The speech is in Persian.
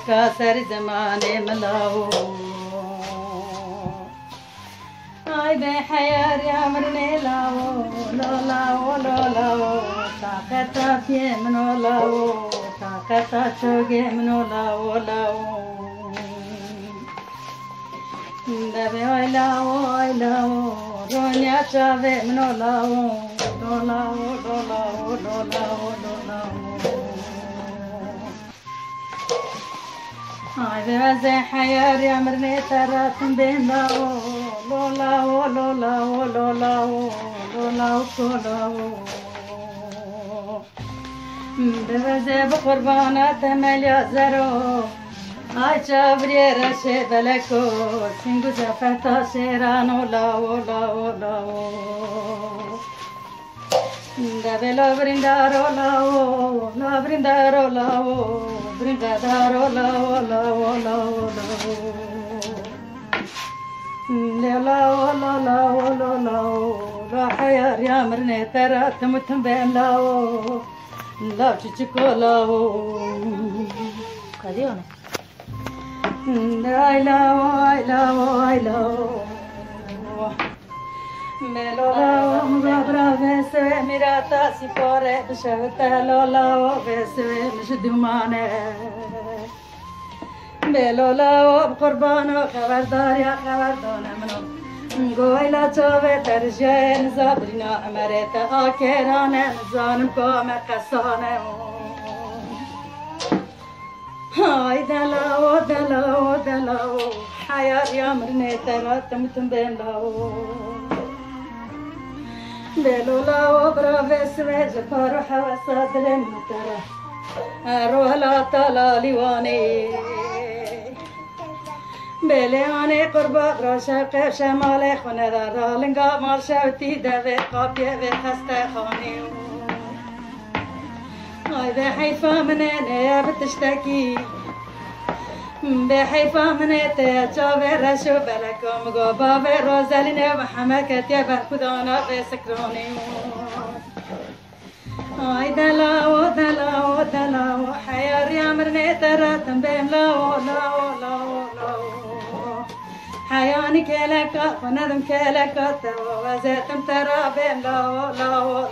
का सर जमाने मलाओ आय बे हयार यामरने लाओ लो लाओ ताकता पिए मनो लाओ ताकता चोगे मनो लाओ दबे ओय लाओ रोन्या चावे मनो लाओ आय बे वज़े हयार यामरने तरा तुम बेन लाओ بوزه بقربانات ملیا زرو آی چابری رشه بلکو سینگو زفتا شیرانو لاو دبه لا برندارو لاو برندارو لاو لا حيار يا مرني ترى تمتم بين لاو لا تشكو لاو خليونه اي لاو ملو لاو مغابرا بسوي ميراتا سيفوري بشوتا لاو بسوي مش دمانه بلولاو بقربانو خبردار يا خبردار منو قويلا توبه ترجين زابرنا عمرتا آكيرانا نزانم قوم قصانا هاي دلاو حيار يا مرني ترى تمتم بين لاو بلولاو برافي سويج فارو حواسات للمترى روح لا طلالي واني بلياني قربا راشق شمالي خونه دار لنگا مال شوتي دبي قابيه بخسته خاني هاي بحيفا من انا بتشتكي بحيفا من تجاوي رشو بلكم قوبا بروزالين وحمكت يا بركودانا بسكروني هاي دلاو حيار يا مرني ترى تنبيم لاو حياني كلكا وندم كلكا وزيتم ترى بين لاو